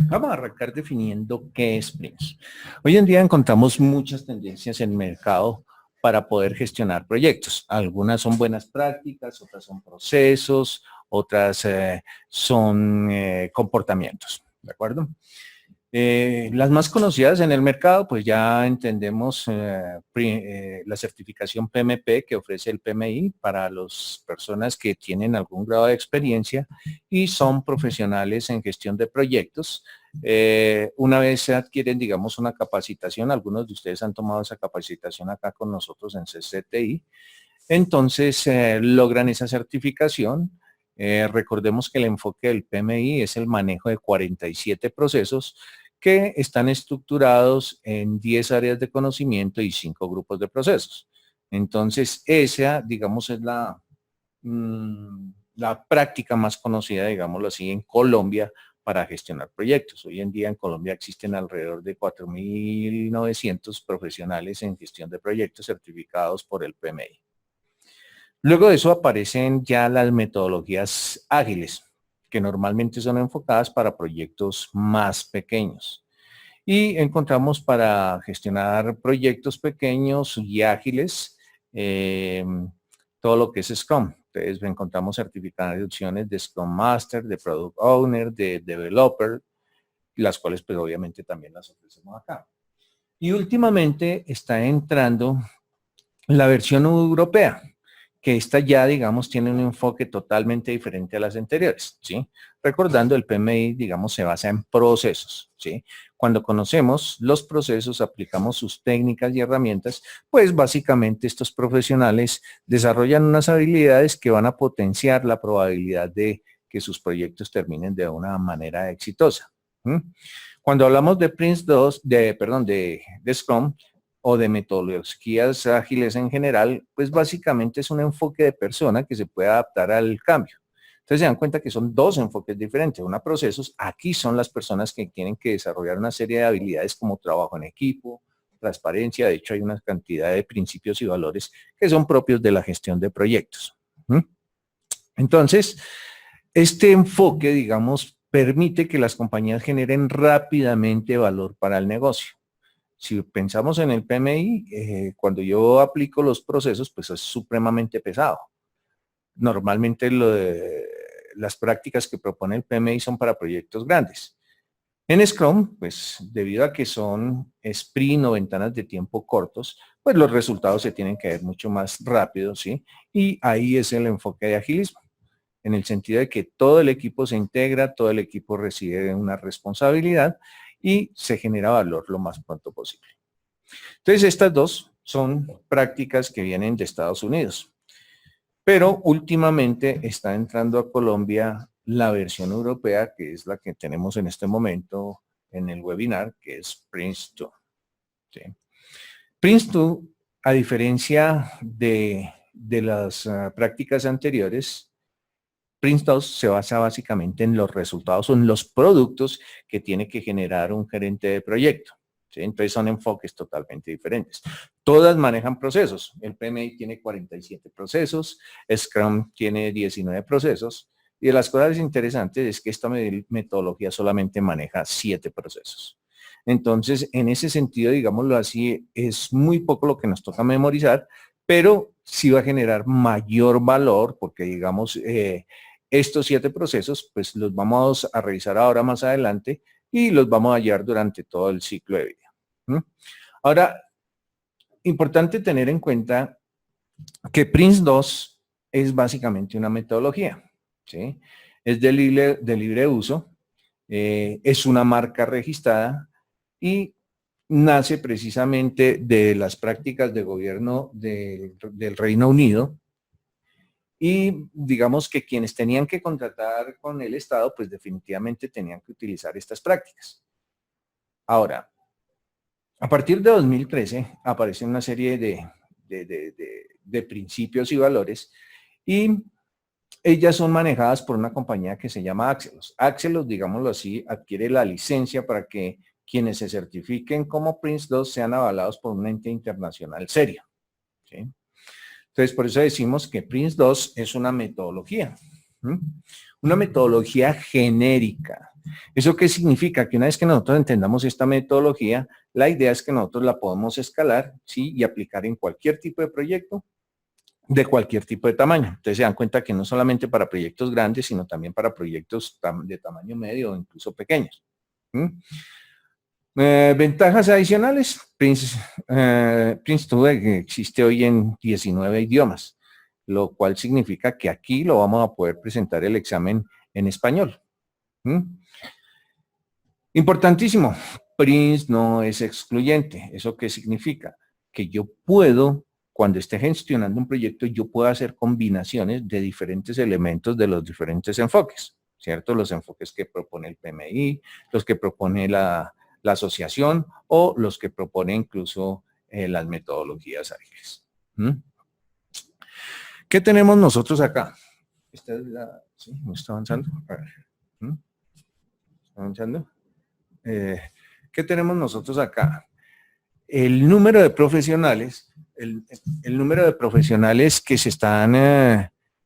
Vamos a arrancar definiendo qué es Prince. Hoy en día encontramos muchas tendencias en el mercado para poder gestionar proyectos. Algunas son buenas prácticas, otras son procesos, otras son comportamientos, ¿de acuerdo? Las más conocidas en el mercado, pues ya entendemos la certificación PMP que ofrece el PMI para las personas que tienen algún grado de experiencia y son profesionales en gestión de proyectos. Una vez se adquieren, digamos, una capacitación, algunos de ustedes han tomado esa capacitación acá con nosotros en CCTI, entonces logran esa certificación. Recordemos que el enfoque del PMI es el manejo de 47 procesos que están estructurados en 10 áreas de conocimiento y 5 grupos de procesos. Entonces, esa, digamos, es la práctica más conocida, digámoslo así, en Colombia para gestionar proyectos. Hoy en día en Colombia existen alrededor de 4.900 profesionales en gestión de proyectos certificados por el PMI. Luego de eso aparecen ya las metodologías ágiles, que normalmente son enfocadas para proyectos más pequeños. Y encontramos para gestionar proyectos pequeños y ágiles todo lo que es Scrum. Entonces encontramos certificaciones de Scrum Master, de Product Owner, de Developer, las cuales pues obviamente también las ofrecemos acá. Y últimamente está entrando la versión europea, que esta ya, digamos, tiene un enfoque totalmente diferente a las anteriores, ¿sí? Recordando, el PMI, digamos, se basa en procesos, ¿sí? Cuando conocemos los procesos, aplicamos sus técnicas y herramientas, pues básicamente estos profesionales desarrollan unas habilidades que van a potenciar la probabilidad de que sus proyectos terminen de una manera exitosa. Cuando hablamos de Prince2, de Scrum, o de metodologías ágiles en general, pues básicamente es un enfoque de persona que se puede adaptar al cambio. Entonces se dan cuenta que son dos enfoques diferentes. Una procesos, aquí son las personas que tienen que desarrollar una serie de habilidades como trabajo en equipo, transparencia. De hecho, hay una cantidad de principios y valores que son propios de la gestión de proyectos. Entonces, este enfoque, digamos, permite que las compañías generen rápidamente valor para el negocio. Si pensamos en el PMI, cuando yo aplico los procesos, pues es supremamente pesado. Normalmente las prácticas que propone el PMI son para proyectos grandes. En Scrum, pues debido a que son sprint o ventanas de tiempo cortos, pues los resultados se tienen que ver mucho más rápido, ¿sí? Y ahí es el enfoque de agilismo, en el sentido de que todo el equipo se integra, todo el equipo recibe una responsabilidad y se genera valor lo más pronto posible. Entonces, estas dos son prácticas que vienen de Estados Unidos, pero últimamente está entrando a Colombia la versión europea, que es la que tenemos en este momento en el webinar, que es Prince2. ¿Sí? Prince2, a diferencia de las prácticas anteriores, Prince2 se basa básicamente en los resultados o en los productos que tiene que generar un gerente de proyecto. ¿Sí? Entonces son enfoques totalmente diferentes. Todas manejan procesos. El PMI tiene 47 procesos, Scrum tiene 19 procesos, y de las cosas interesantes es que esta metodología solamente maneja 7 procesos. Entonces, en ese sentido, digámoslo así, es muy poco lo que nos toca memorizar, pero sí va a generar mayor valor porque, digamos, estos 7 procesos, pues los vamos a revisar ahora más adelante y los vamos a hallar durante todo el ciclo de vida. Ahora, importante tener en cuenta que Prince2 es básicamente una metodología, ¿sí? Es de libre uso, es una marca registrada y nace precisamente de las prácticas de gobierno del Reino Unido, y digamos que quienes tenían que contratar con el Estado, pues definitivamente tenían que utilizar estas prácticas. Ahora, a partir de 2013 aparece una serie de principios y valores, y ellas son manejadas por una compañía que se llama Axelos. Axelos, digámoslo así, adquiere la licencia para que quienes se certifiquen como Prince2 sean avalados por un ente internacional serio. ¿Sí? Entonces, por eso decimos que Prince2 es una metodología. Una metodología genérica. ¿Eso qué significa? Que una vez que nosotros entendamos esta metodología, la idea es que nosotros la podemos escalar, ¿sí? Y aplicar en cualquier tipo de proyecto, de cualquier tipo de tamaño. Entonces se dan cuenta que no solamente para proyectos grandes, sino también para proyectos de tamaño medio o incluso pequeños. ¿Mm? Ventajas adicionales, Prince2 existe hoy en 19 idiomas, lo cual significa que aquí lo vamos a poder presentar el examen en español. Importantísimo, Prince no es excluyente. ¿Eso qué significa? Que yo puedo, cuando esté gestionando un proyecto, yo puedo hacer combinaciones de diferentes elementos de los diferentes enfoques, ¿cierto? Los enfoques que propone el PMI, los que propone la asociación o los que propone incluso las metodologías ágiles. ¿Qué tenemos nosotros acá? Esta es la, ¿sí? ¿Me está avanzando? A ver. ¿Está avanzando? ¿Qué tenemos nosotros acá? El número de profesionales, el número de profesionales que se están,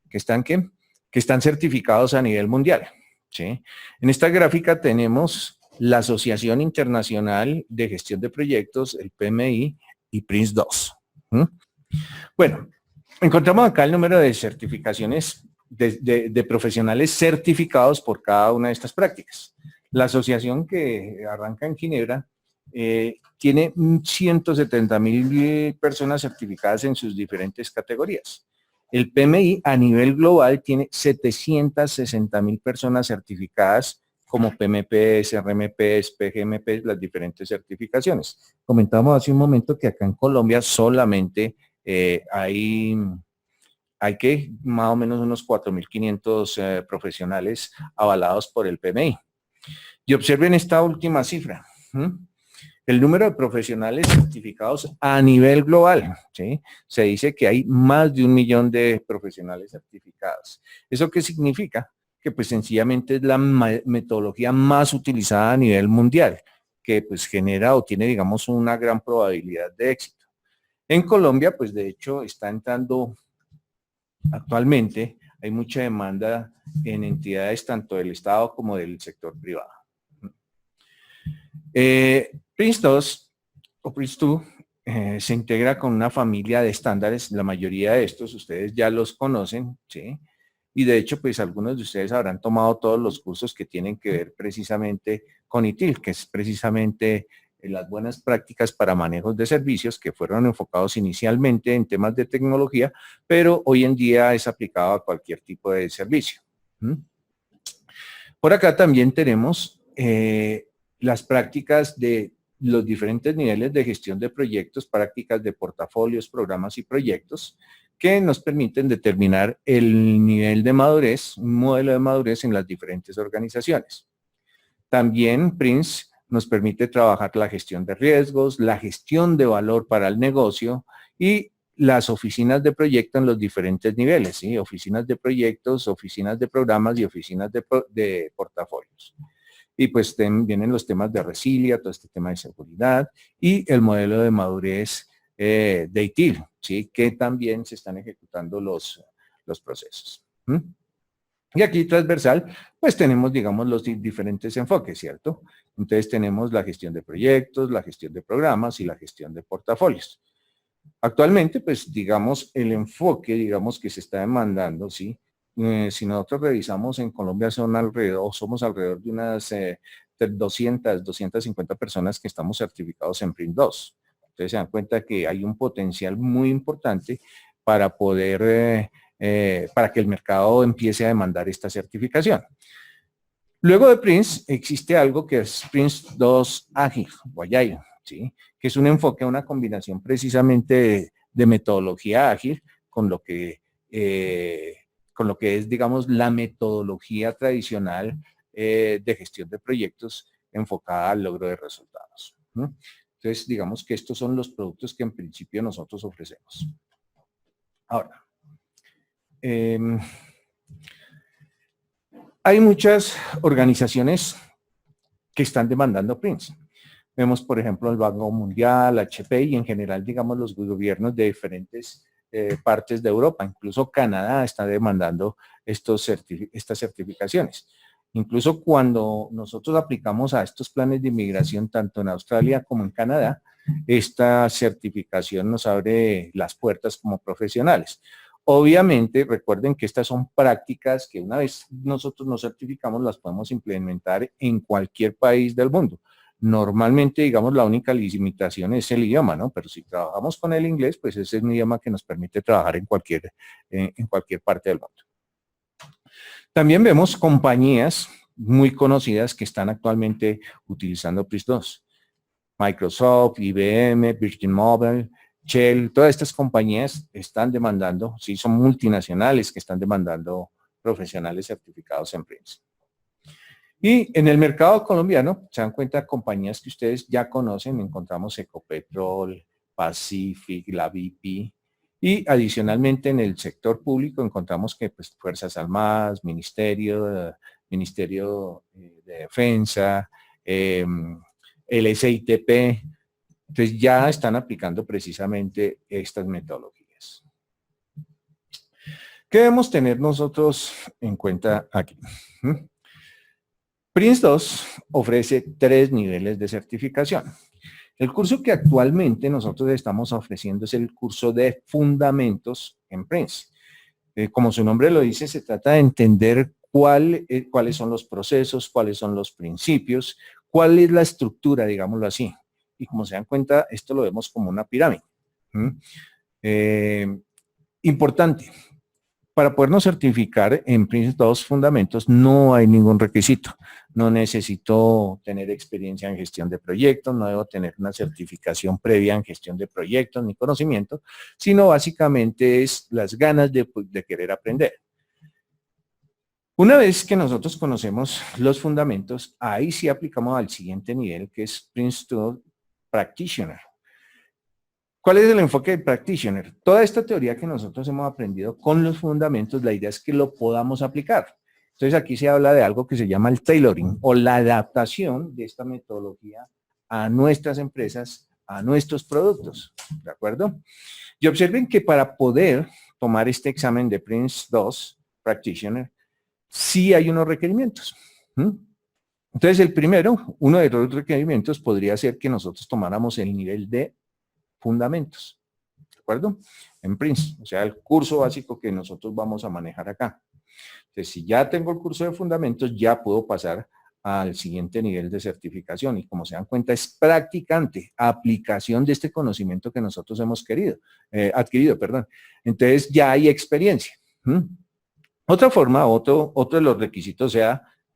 que están certificados a nivel mundial. ¿Sí? En esta gráfica tenemos la Asociación Internacional de Gestión de Proyectos, el PMI y Prince2. Bueno, encontramos acá el número de certificaciones de profesionales certificados por cada una de estas prácticas. La asociación que arranca en Ginebra tiene 170,000 personas certificadas en sus diferentes categorías. El PMI a nivel global tiene 760,000 personas certificadas como PMPs, RMPs, PGMPs, las diferentes certificaciones. Comentamos hace un momento que acá en Colombia solamente hay que más o menos unos 4,500 profesionales avalados por el PMI. Y observen esta última cifra. El número de profesionales certificados a nivel global, ¿sí? Se dice que hay más de 1 millón de profesionales certificados. ¿Eso qué significa? Que pues sencillamente es la metodología más utilizada a nivel mundial, que pues genera o tiene, digamos, una gran probabilidad de éxito. En Colombia, pues de hecho está entrando actualmente, hay mucha demanda en entidades tanto del Estado como del sector privado. Prince2 o Prince2 se integra con una familia de estándares, la mayoría de estos ustedes ya los conocen, ¿sí? Y de hecho, pues algunos de ustedes habrán tomado todos los cursos que tienen que ver precisamente con ITIL, que es precisamente las buenas prácticas para manejos de servicios que fueron enfocados inicialmente en temas de tecnología, pero hoy en día es aplicado a cualquier tipo de servicio. Por acá también tenemos las prácticas de los diferentes niveles de gestión de proyectos, prácticas de portafolios, programas y proyectos, que nos permiten determinar el nivel de madurez, un modelo de madurez en las diferentes organizaciones. También Prince nos permite trabajar la gestión de riesgos, la gestión de valor para el negocio y las oficinas de proyecto en los diferentes niveles, ¿sí? Oficinas de proyectos, oficinas de programas y oficinas de portafolios. Y pues vienen los temas de resiliencia, todo este tema de seguridad y el modelo de madurez de ITIL, ¿sí? Que también se están ejecutando los procesos. Y aquí transversal, pues tenemos, digamos, los diferentes enfoques, ¿cierto? Entonces tenemos la gestión de proyectos, la gestión de programas y la gestión de portafolios. Actualmente, pues, digamos, el enfoque, digamos, que se está demandando, ¿sí? Si nosotros revisamos en Colombia somos alrededor de unas 250 personas que estamos certificados en Prince2. Entonces se dan cuenta que hay un potencial muy importante para poder, para que el mercado empiece a demandar esta certificación. Luego de Prince existe algo que es Prince2 Ágil o Agile, ¿sí? Que es un enfoque, una combinación precisamente de metodología ágil con lo que es, digamos, la metodología tradicional de gestión de proyectos enfocada al logro de resultados. Entonces, digamos que estos son los productos que en principio nosotros ofrecemos. Ahora, hay muchas organizaciones que están demandando Prince. Vemos, por ejemplo, el Banco Mundial, HP y en general, digamos, los gobiernos de diferentes partes de Europa. Incluso Canadá está demandando estas certificaciones. Incluso cuando nosotros aplicamos a estos planes de inmigración, tanto en Australia como en Canadá, esta certificación nos abre las puertas como profesionales. Obviamente, recuerden que estas son prácticas que una vez nosotros nos certificamos, las podemos implementar en cualquier país del mundo. Normalmente, digamos, la única limitación es el idioma, ¿no? Pero si trabajamos con el inglés, pues ese es un idioma que nos permite trabajar en cualquier parte del mundo. También vemos compañías muy conocidas que están actualmente utilizando PRINCE2. Microsoft, IBM, Virgin Mobile, Shell, todas estas compañías están demandando, sí, son multinacionales que están demandando profesionales certificados en PRINCE. Y en el mercado colombiano, se dan cuenta compañías que ustedes ya conocen, encontramos Ecopetrol, Pacific, la BP, y adicionalmente en el sector público encontramos que pues, Fuerzas Armadas, Ministerio de Defensa, el SITP, entonces ya están aplicando precisamente estas metodologías. ¿Qué debemos tener nosotros en cuenta aquí? PRINCE2 ofrece 3 niveles de certificación. El curso que actualmente nosotros estamos ofreciendo es el curso de Fundamentos en PRINCE. Como su nombre lo dice, se trata de entender cuáles son los procesos, cuáles son los principios, cuál es la estructura, digámoslo así. Y como se dan cuenta, esto lo vemos como una pirámide. Importante. Para podernos certificar en PRINCE2 Fundamentos no hay ningún requisito. No necesito tener experiencia en gestión de proyectos, no debo tener una certificación previa en gestión de proyectos ni conocimiento, sino básicamente es las ganas de querer aprender. Una vez que nosotros conocemos los fundamentos, ahí sí aplicamos al siguiente nivel, que es PRINCE2 Practitioner. ¿Cuál es el enfoque del practitioner? Toda esta teoría que nosotros hemos aprendido con los fundamentos, la idea es que lo podamos aplicar. Entonces aquí se habla de algo que se llama el tailoring o la adaptación de esta metodología a nuestras empresas, a nuestros productos, ¿de acuerdo? Y observen que para poder tomar este examen de PRINCE2 Practitioner, sí hay unos requerimientos. Entonces el primero, uno de los requerimientos podría ser que nosotros tomáramos el nivel de fundamentos, ¿de acuerdo? En PRINCE, o sea, el curso básico que nosotros vamos a manejar acá. Entonces, si ya tengo el curso de fundamentos, ya puedo pasar al siguiente nivel de certificación y como se dan cuenta es practicante, aplicación de este conocimiento que nosotros hemos adquirido, perdón. Entonces ya hay experiencia. Otra forma, otro de los requisitos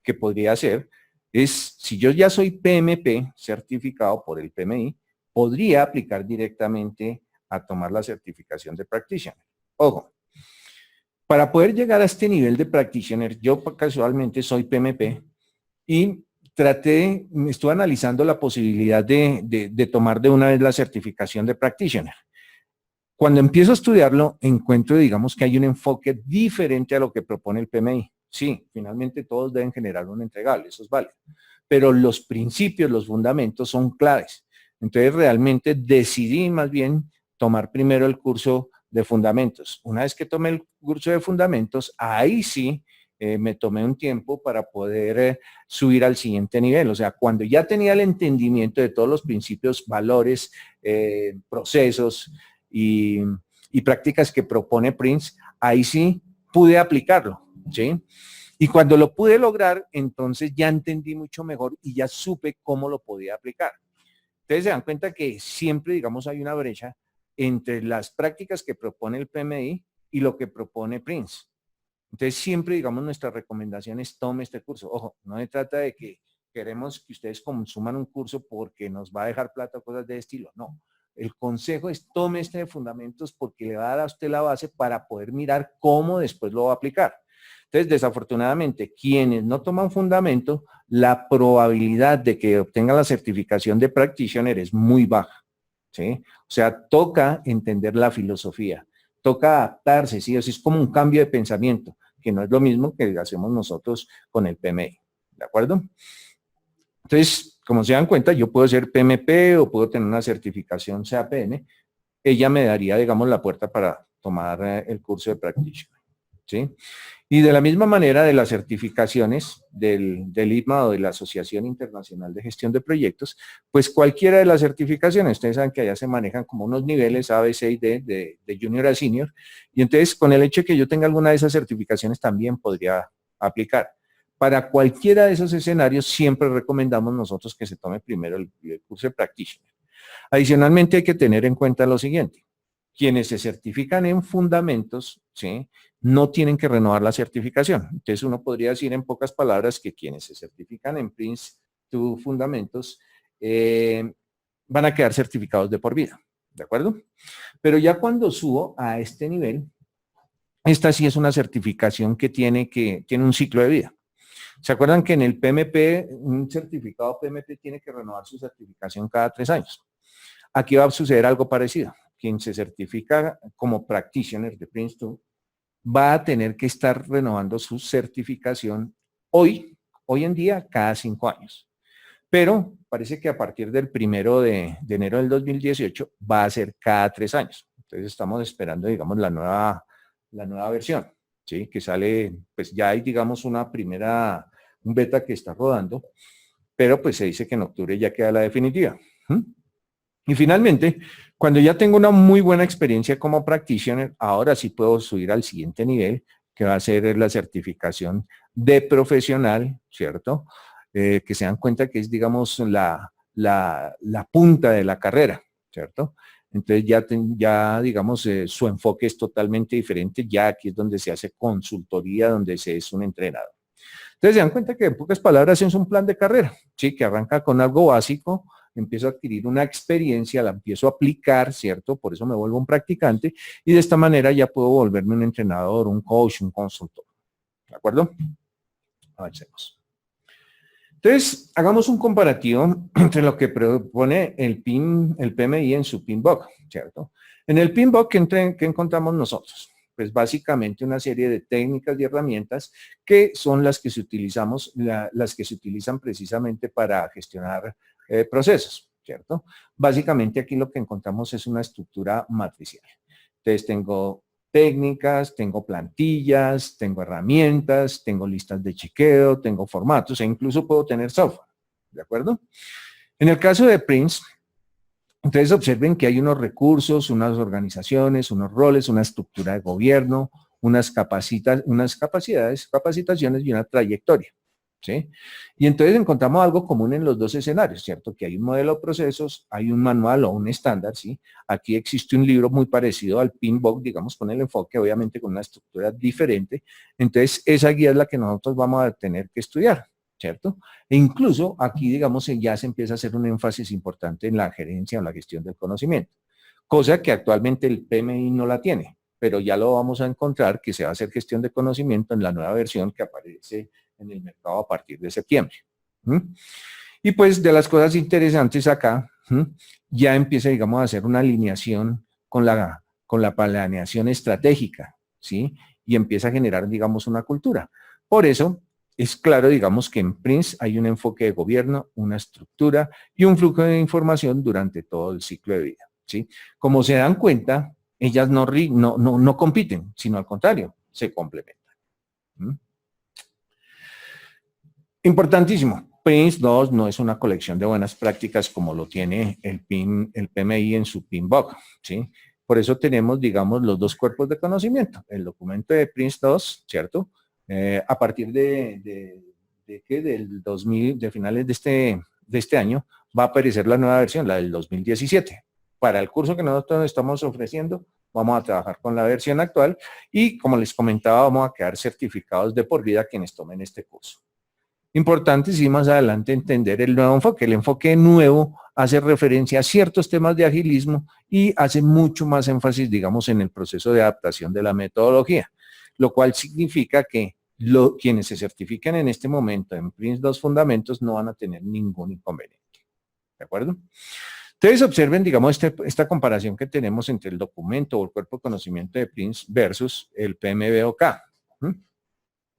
que podría ser es, si yo ya soy PMP, certificado por el PMI, podría aplicar directamente a tomar la certificación de Practitioner. Ojo, para poder llegar a este nivel de Practitioner, yo casualmente soy PMP y estuve analizando la posibilidad de tomar de una vez la certificación de Practitioner. Cuando empiezo a estudiarlo, encuentro, digamos, que hay un enfoque diferente a lo que propone el PMI. Sí, finalmente todos deben generar un entregable, eso es válido. Pero los principios, los fundamentos son claves. Entonces realmente decidí más bien tomar primero el curso de fundamentos. Una vez que tomé el curso de fundamentos, ahí sí me tomé un tiempo para poder subir al siguiente nivel. O sea, cuando ya tenía el entendimiento de todos los principios, valores, procesos y prácticas que propone PRINCE, ahí sí pude aplicarlo, ¿sí? Y cuando lo pude lograr, entonces ya entendí mucho mejor y ya supe cómo lo podía aplicar. Ustedes se dan cuenta que siempre, digamos, hay una brecha entre las prácticas que propone el PMI y lo que propone PRINCE. Entonces siempre, digamos, nuestra recomendación es tome este curso. Ojo, no se trata de que queremos que ustedes consuman un curso porque nos va a dejar plata o cosas de estilo. No, el consejo es tome este de fundamentos porque le va a dar a usted la base para poder mirar cómo después lo va a aplicar. Entonces, desafortunadamente, quienes no toman fundamento, la probabilidad de que obtengan la certificación de practitioner es muy baja, ¿sí? O sea, toca entender la filosofía, toca adaptarse, ¿sí? Es como un cambio de pensamiento, que no es lo mismo que hacemos nosotros con el PMI, ¿de acuerdo? Entonces, como se dan cuenta, yo puedo ser PMP o puedo tener una certificación CAPN, ella me daría, digamos, la puerta para tomar el curso de practitioner. ¿sí? Y de la misma manera de las certificaciones del ITMA o de la Asociación Internacional de Gestión de Proyectos, pues cualquiera de las certificaciones, ustedes saben que allá se manejan como unos niveles A, B, C y D de junior a senior, y entonces con el hecho de que yo tenga alguna de esas certificaciones también podría aplicar. Para cualquiera de esos escenarios siempre recomendamos nosotros que se tome primero el curso de Practitioner. Adicionalmente hay que tener en cuenta lo siguiente. Quienes se certifican en fundamentos, ¿sí?, no tienen que renovar la certificación. Entonces uno podría decir en pocas palabras que quienes se certifican en Prince2 fundamentos van a quedar certificados de por vida, ¿de acuerdo? Pero ya cuando subo a este nivel, esta sí es una certificación que tiene un ciclo de vida. ¿Se acuerdan que en el PMP, un certificado PMP tiene que renovar su certificación cada 3 años? Aquí va a suceder algo parecido. Quien se certifica como practitioner de Prince2 va a tener que estar renovando su certificación hoy en día, cada 5 años. Pero parece que a partir del 1 de enero del 2018 va a ser cada 3 años. Entonces estamos esperando, digamos, la nueva versión, ¿sí? Que sale, pues ya hay, digamos, un beta que está rodando, pero pues se dice que en octubre ya queda la definitiva. Y finalmente, cuando ya tengo una muy buena experiencia como practitioner, ahora sí puedo subir al siguiente nivel, que va a ser la certificación de profesional, ¿cierto? Que se dan cuenta que es, digamos, la punta de la carrera, ¿cierto? Entonces ya digamos, su enfoque es totalmente diferente, ya aquí es donde se hace consultoría, donde se es un entrenador. Entonces se dan cuenta que en pocas palabras es un plan de carrera, ¿sí? Que arranca con algo básico, empiezo a adquirir una experiencia, la empiezo a aplicar, ¿cierto? Por eso me vuelvo un practicante y de esta manera ya puedo volverme un entrenador, un coach, un consultor. ¿De acuerdo? Avancemos. Entonces, hagamos un comparativo entre lo que propone el PMI en su PMBOK, ¿cierto? En el PMBOK, ¿qué encontramos nosotros? Pues básicamente una serie de técnicas y herramientas que son las que las que se utilizan precisamente para gestionar procesos, ¿cierto? Básicamente aquí lo que encontramos es una estructura matricial. Entonces tengo técnicas, tengo plantillas, tengo herramientas, tengo listas de chequeo, tengo formatos e incluso puedo tener software, ¿de acuerdo? En el caso de Prince, entonces observen que hay unos recursos, unas organizaciones, unos roles, una estructura de gobierno, unas capacitaciones y una trayectoria, ¿sí? Y entonces encontramos algo común en los dos escenarios, ¿cierto? Que hay un modelo de procesos, hay un manual o un estándar, ¿sí? Aquí existe un libro muy parecido al PMBOK, digamos, con el enfoque, obviamente con una estructura diferente. Entonces, esa guía es la que nosotros vamos a tener que estudiar, ¿cierto? E incluso aquí, digamos, ya se empieza a hacer un énfasis importante en la gerencia o la gestión del conocimiento, cosa que actualmente el PMI no la tiene, pero ya lo vamos a encontrar que se va a hacer gestión de conocimiento en la nueva versión que aparece en el mercado a partir de septiembre. Y pues de las cosas interesantes acá, ya empieza, digamos, a hacer una alineación con la planeación estratégica, ¿sí? Y empieza a generar, digamos, una cultura. Por eso, es claro, digamos, que en Prince hay un enfoque de gobierno, una estructura y un flujo de información durante todo el ciclo de vida, ¿sí? Como se dan cuenta, ellas no compiten, sino al contrario, se complementan. Importantísimo, Prince2 no es una colección de buenas prácticas como lo tiene el PMI en su PMBOK, ¿sí? Por eso tenemos, digamos, los dos cuerpos de conocimiento. El documento de Prince2, ¿cierto? A partir del 2000, de finales de este año, va a aparecer la nueva versión, la del 2017. Para el curso que nosotros estamos ofreciendo, vamos a trabajar con la versión actual y, como les comentaba, vamos a quedar certificados de por vida quienes tomen este curso. Importante, sí, más adelante entender el nuevo enfoque. El enfoque nuevo hace referencia a ciertos temas de agilismo y hace mucho más énfasis, digamos, en el proceso de adaptación de la metodología, lo cual significa que quienes se certifican en este momento en Prince2 Fundamentos no van a tener ningún inconveniente. ¿De acuerdo? Entonces observen, digamos, esta comparación que tenemos entre el documento o el cuerpo de conocimiento de Prince versus el PMBOK.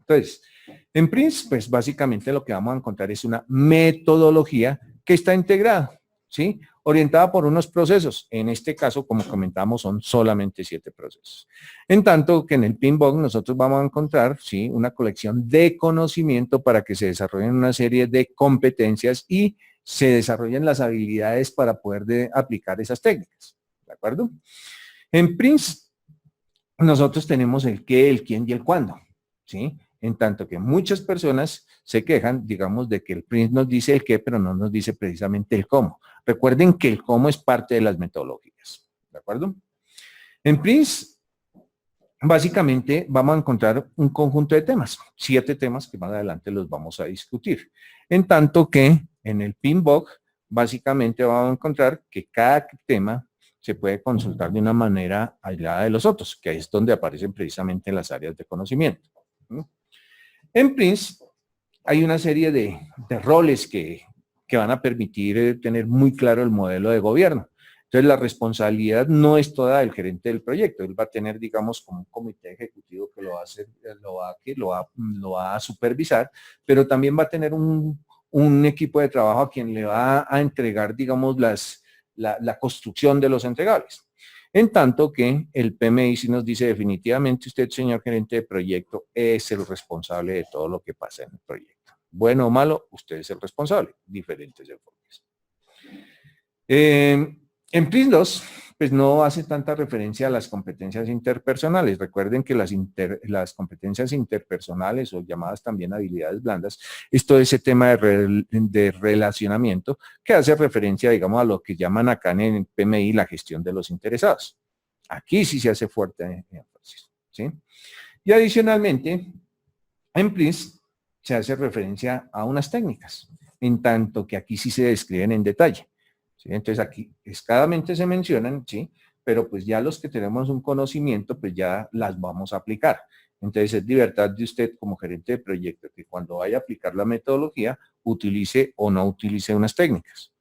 Entonces, en Prince, pues básicamente lo que vamos a encontrar es una metodología que está integrada, ¿sí? orientada por unos procesos. En este caso, como comentamos, son solamente 7 procesos. En tanto que en el PMBOK nosotros vamos a encontrar, ¿sí?, una colección de conocimiento para que se desarrollen una serie de competencias y se desarrollen las habilidades para poder aplicar esas técnicas. ¿De acuerdo? En PRINCE, nosotros tenemos el qué, el quién y el cuándo, ¿sí? En tanto que muchas personas se quejan, digamos, de que el PRINCE nos dice el qué, pero no nos dice precisamente el cómo. Recuerden que el cómo es parte de las metodologías, ¿de acuerdo? En PRINCE, básicamente vamos a encontrar un conjunto de temas, 7 temas que más adelante los vamos a discutir. En tanto que en el PMBOK, básicamente vamos a encontrar que cada tema se puede consultar de una manera aislada de los otros, que ahí es donde aparecen precisamente las áreas de conocimiento. En PRINCE hay una serie de roles que van a permitir tener muy claro el modelo de gobierno. Entonces, la responsabilidad no es toda del gerente del proyecto. Él va a tener, digamos, como un comité ejecutivo que lo va a supervisar, pero también va a tener un equipo de trabajo a quien le va a entregar, digamos, la construcción de los entregables. En tanto que el PMI sí nos dice definitivamente usted, señor gerente de proyecto, es el responsable de todo lo que pasa en el proyecto. Bueno o malo, usted es el responsable. Diferentes enfoques. En PRINCE 2, pues no hace tanta referencia a las competencias interpersonales. Recuerden que las competencias interpersonales o llamadas también habilidades blandas, es todo ese tema de relacionamiento que hace referencia, digamos, a lo que llaman acá en el PMI la gestión de los interesados. Aquí sí se hace fuerte énfasis, ¿sí? Y adicionalmente, en PRINCE se hace referencia a unas técnicas, en tanto que aquí sí se describen en detalle. ¿Sí? Entonces aquí escadamente se mencionan, ¿sí? Pero pues ya los que tenemos un conocimiento, pues ya las vamos a aplicar. Entonces es libertad de usted como gerente de proyecto que cuando vaya a aplicar la metodología, utilice o no utilice unas técnicas.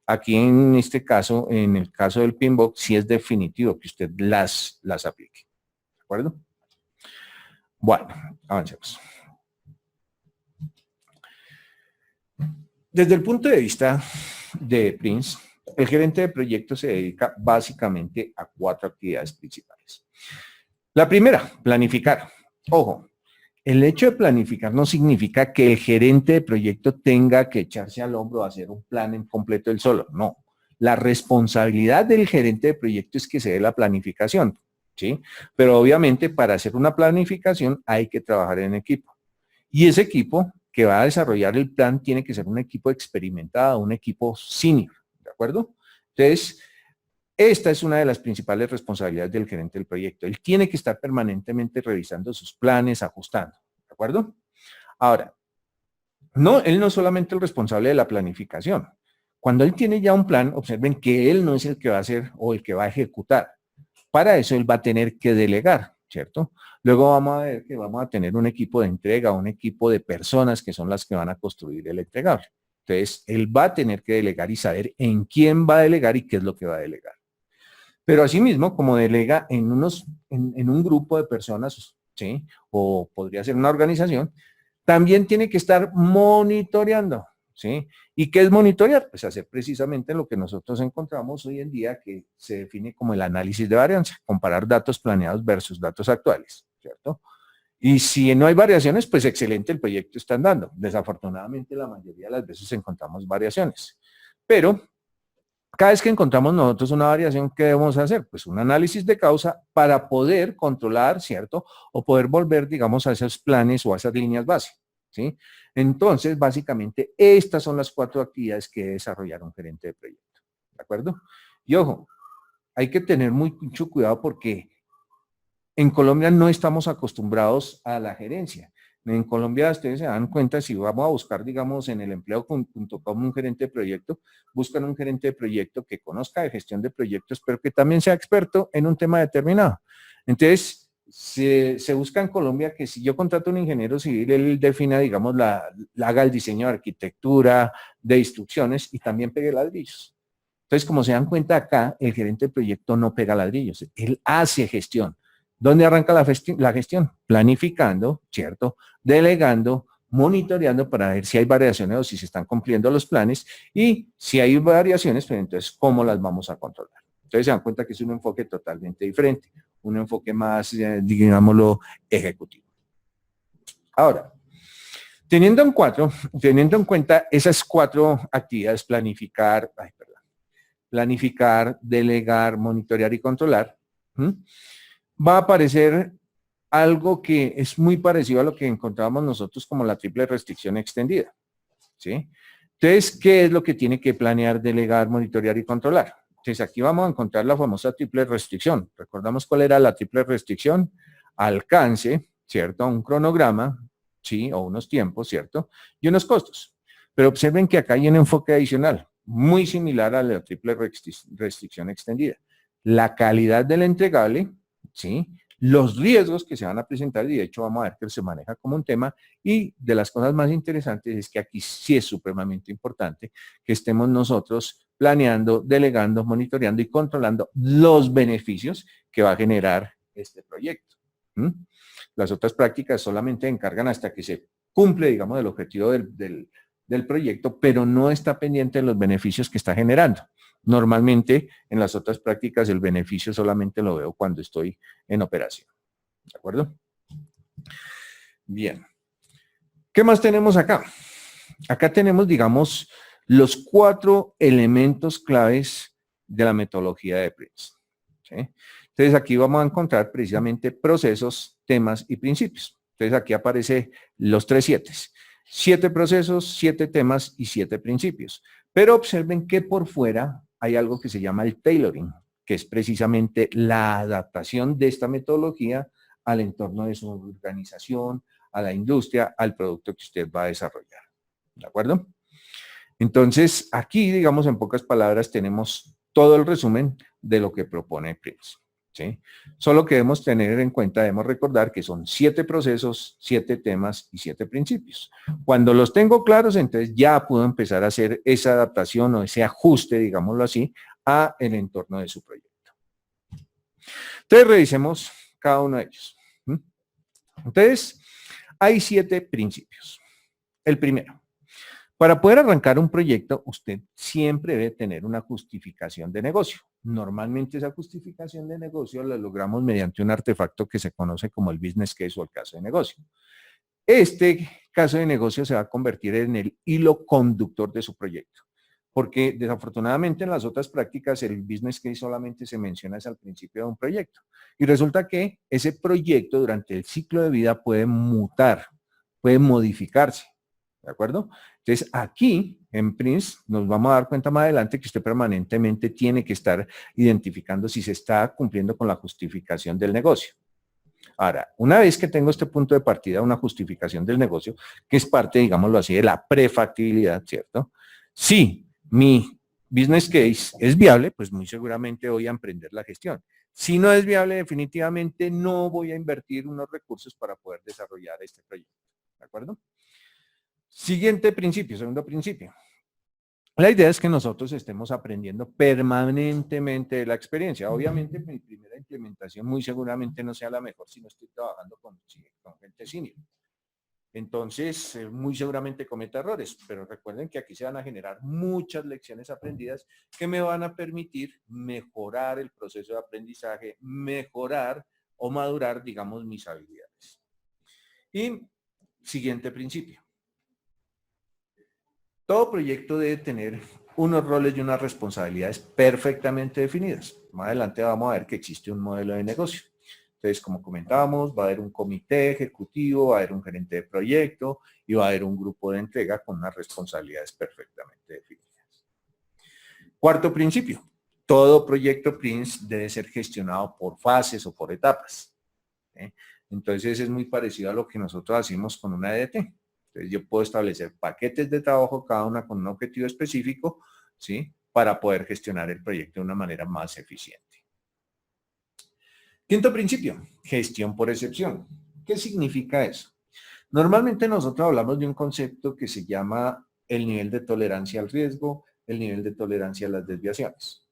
Aquí en este caso, en el caso del PMBOK, sí es definitivo que usted las aplique. ¿De acuerdo? Bueno, avancemos. Desde el punto de vista de PRINCE, el gerente de proyecto se dedica básicamente a 4 actividades principales. La primera, planificar. Ojo, el hecho de planificar no significa que el gerente de proyecto tenga que echarse al hombro a hacer un plan en completo él solo. No, la responsabilidad del gerente de proyecto es que se dé la planificación, ¿sí? Pero obviamente para hacer una planificación hay que trabajar en equipo. Y ese equipo que va a desarrollar el plan tiene que ser un equipo experimentado, un equipo senior, ¿de acuerdo? Entonces, esta es una de las principales responsabilidades del gerente del proyecto. Él tiene que estar permanentemente revisando sus planes, ajustando, ¿de acuerdo? Ahora, él no es solamente el responsable de la planificación. Cuando él tiene ya un plan, observen que él no es el que va a hacer o el que va a ejecutar. Para eso él va a tener que delegar, ¿cierto? Luego vamos a ver que vamos a tener un equipo de entrega, un equipo de personas que son las que van a construir el entregable. Entonces, él va a tener que delegar y saber en quién va a delegar y qué es lo que va a delegar. Pero asimismo, como delega en un grupo de personas, ¿sí? O podría ser una organización, también tiene que estar monitoreando, ¿sí? ¿Y qué es monitorear? Pues hacer precisamente lo que nosotros encontramos hoy en día que se define como el análisis de varianza, comparar datos planeados versus datos actuales, ¿cierto? Y si no hay variaciones, pues excelente, el proyecto está andando. Desafortunadamente, la mayoría de las veces encontramos variaciones. Pero cada vez que encontramos nosotros una variación, ¿qué debemos hacer? Pues un análisis de causa para poder controlar, ¿cierto? O poder volver, digamos, a esos planes o a esas líneas base, ¿sí? Entonces, básicamente, estas son las 4 actividades que debe desarrollar un gerente de proyecto, ¿de acuerdo? Y ojo, hay que tener mucho cuidado porque en Colombia no estamos acostumbrados a la gerencia. En Colombia ustedes se dan cuenta, si vamos a buscar, digamos, en el empleo.com un gerente de proyecto, buscan un gerente de proyecto que conozca de gestión de proyectos, pero que también sea experto en un tema determinado. Entonces, se busca en Colombia que si yo contrato a un ingeniero civil, él defina, digamos, haga el diseño de arquitectura, de instrucciones y también pegue ladrillos. Entonces, como se dan cuenta acá, el gerente de proyecto no pega ladrillos, él hace gestión. ¿Dónde arranca la gestión? Planificando, ¿cierto? Delegando, monitoreando para ver si hay variaciones o si se están cumpliendo los planes, y si hay variaciones, pues entonces, ¿cómo las vamos a controlar? Entonces se dan cuenta que es un enfoque totalmente diferente, un enfoque más, digámoslo, ejecutivo. Ahora, teniendo en cuenta esas 4 actividades: planificar, delegar, monitorear y controlar, va a aparecer algo que es muy parecido a lo que encontrábamos nosotros como la triple restricción extendida, ¿sí? Entonces, ¿qué es lo que tiene que planear, delegar, monitorear y controlar? Entonces, aquí vamos a encontrar la famosa triple restricción. ¿Recordamos cuál era la triple restricción? Alcance, ¿cierto? Un cronograma, ¿sí? O unos tiempos, ¿cierto? Y unos costos. Pero observen que acá hay un enfoque adicional, muy similar a la triple restricción extendida. La calidad del entregable, ¿sí? Los riesgos que se van a presentar, y de hecho vamos a ver que se maneja como un tema, y de las cosas más interesantes es que aquí sí es supremamente importante que estemos nosotros planeando, delegando, monitoreando y controlando los beneficios que va a generar este proyecto. Las otras prácticas solamente encargan hasta que se cumple, digamos, el objetivo del proyecto, pero no está pendiente de los beneficios que está generando. Normalmente, en las otras prácticas, el beneficio solamente lo veo cuando estoy en operación. ¿De acuerdo? Bien. ¿Qué más tenemos acá? Acá tenemos, digamos, los 4 elementos claves de la metodología de Prince, ¿sí? Entonces, aquí vamos a encontrar precisamente procesos, temas y principios. Entonces, aquí aparece los 3 7s. 7 procesos, 7 temas y 7 principios. Pero observen que por fuera hay algo que se llama el tailoring, que es precisamente la adaptación de esta metodología al entorno de su organización, a la industria, al producto que usted va a desarrollar. ¿De acuerdo? Entonces, aquí, digamos, en pocas palabras, tenemos todo el resumen de lo que propone Prince, ¿sí? Solo que debemos tener en cuenta, debemos recordar que son 7 procesos, 7 temas y 7 principios. Cuando los tengo claros, entonces ya puedo empezar a hacer esa adaptación o ese ajuste, digámoslo así, a el entorno de su proyecto. Entonces, revisemos cada uno de ellos. Entonces, hay 7 principios. El primero: para poder arrancar un proyecto, usted siempre debe tener una justificación de negocio. Normalmente esa justificación de negocio la logramos mediante un artefacto que se conoce como el business case o el caso de negocio. Este caso de negocio se va a convertir en el hilo conductor de su proyecto, porque desafortunadamente en las otras prácticas el business case solamente se menciona al principio de un proyecto. Y resulta que ese proyecto durante el ciclo de vida puede mutar, puede modificarse. ¿De acuerdo? Entonces, aquí en Prince nos vamos a dar cuenta más adelante que usted permanentemente tiene que estar identificando si se está cumpliendo con la justificación del negocio. Ahora, una vez que tengo este punto de partida, una justificación del negocio, que es parte, digámoslo así, de la prefactibilidad, ¿cierto? Si mi business case es viable, pues muy seguramente voy a emprender la gestión. Si no es viable, definitivamente no voy a invertir unos recursos para poder desarrollar este proyecto. ¿De acuerdo? Siguiente principio, segundo principio. La idea es que nosotros estemos aprendiendo permanentemente de la experiencia. Obviamente, mi primera implementación muy seguramente no sea la mejor si no estoy trabajando con gente senior. Entonces, muy seguramente cometa errores, pero recuerden que aquí se van a generar muchas lecciones aprendidas que me van a permitir mejorar el proceso de aprendizaje, mejorar o madurar, digamos, mis habilidades. Y siguiente principio. Todo proyecto debe tener unos roles y unas responsabilidades perfectamente definidas. Más adelante vamos a ver que existe un modelo de negocio. Entonces, como comentábamos, va a haber un comité ejecutivo, va a haber un gerente de proyecto y va a haber un grupo de entrega con unas responsabilidades perfectamente definidas. Cuarto principio: todo proyecto Prince debe ser gestionado por fases o por etapas. Entonces, es muy parecido a lo que nosotros hacemos con una EDT. Entonces, yo puedo establecer paquetes de trabajo, cada una con un objetivo específico, ¿sí? Para poder gestionar el proyecto de una manera más eficiente. Quinto principio: gestión por excepción. ¿Qué significa eso? Normalmente nosotros hablamos de un concepto que se llama el nivel de tolerancia al riesgo, el nivel de tolerancia a las desviaciones.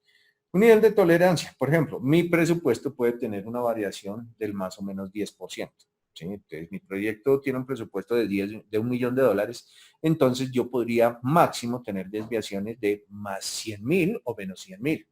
Un nivel de tolerancia, por ejemplo, mi presupuesto puede tener una variación del más o menos 10%. ¿sí? Entonces, mi proyecto tiene un presupuesto de $1 millón, entonces yo podría máximo tener desviaciones de más 100.000 o menos 100.000.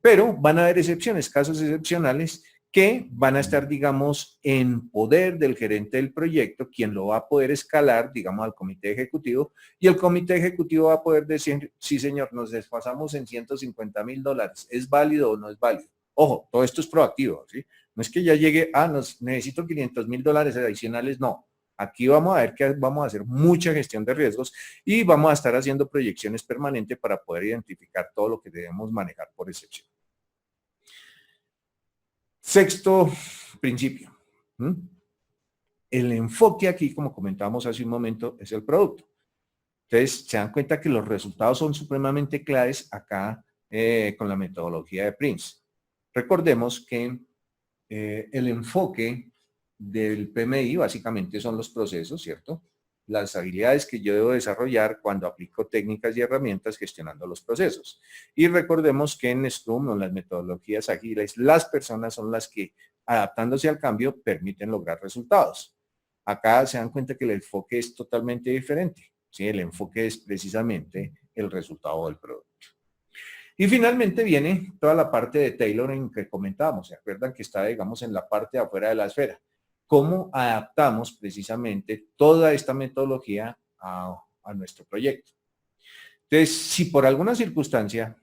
Pero van a haber excepciones, casos excepcionales que van a estar, digamos, en poder del gerente del proyecto, quien lo va a poder escalar, digamos, al comité ejecutivo, y el comité ejecutivo va a poder decir, sí señor, nos desfasamos en $150.000, ¿es válido o no es válido? Ojo, todo esto es proactivo, ¿sí? No es que ya llegue, necesito $500.000 adicionales, no. Aquí vamos a ver que vamos a hacer mucha gestión de riesgos y vamos a estar haciendo proyecciones permanentes para poder identificar todo lo que debemos manejar por excepción. Sexto principio. El enfoque aquí, como comentábamos hace un momento, es el producto. Entonces, se dan cuenta que los resultados son supremamente claves acá con la metodología de Prince. Recordemos que el enfoque del PMI básicamente son los procesos, ¿cierto? Las habilidades que yo debo desarrollar cuando aplico técnicas y herramientas gestionando los procesos. Y recordemos que en Scrum o en las metodologías ágiles, las personas son las que, adaptándose al cambio, permiten lograr resultados. Acá se dan cuenta que el enfoque es totalmente diferente, ¿sí? El enfoque es precisamente el resultado del producto. Y finalmente viene toda la parte de tailoring que comentábamos. ¿Se acuerdan que está, digamos, en la parte de afuera de la esfera? ¿Cómo adaptamos precisamente toda esta metodología a nuestro proyecto? Entonces, si por alguna circunstancia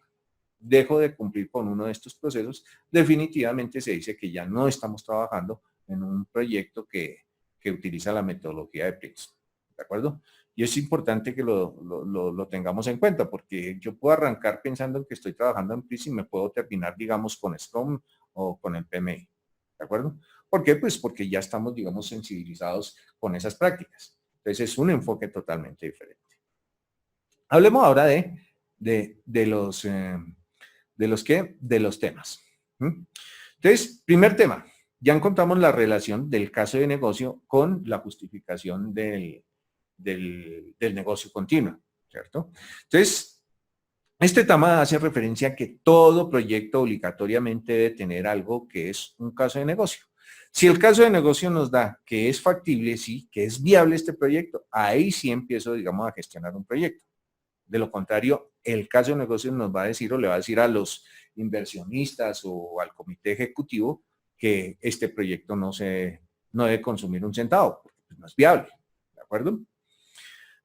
dejo de cumplir con uno de estos procesos, definitivamente se dice que ya no estamos trabajando en un proyecto que utiliza la metodología de Prince. ¿De acuerdo? Y es importante que lo tengamos en cuenta, porque yo puedo arrancar pensando en que estoy trabajando en Prince y me puedo terminar, digamos, con Scrum o con el PMI. ¿De acuerdo? ¿Por qué? Pues porque ya estamos, digamos, sensibilizados con esas prácticas. Entonces es un enfoque totalmente diferente. Hablemos ahora de los temas. Entonces, primer tema, ya encontramos la relación del caso de negocio con la justificación del negocio continuo, ¿cierto? Entonces, este tema hace referencia a que todo proyecto obligatoriamente debe tener algo que es un caso de negocio. Si el caso de negocio nos da que es factible, sí, que es viable este proyecto, ahí sí empiezo, digamos, a gestionar un proyecto. De lo contrario, el caso de negocio nos va a decir o le va a decir a los inversionistas o al comité ejecutivo que este proyecto no debe consumir un centavo, porque no es viable. ¿De acuerdo?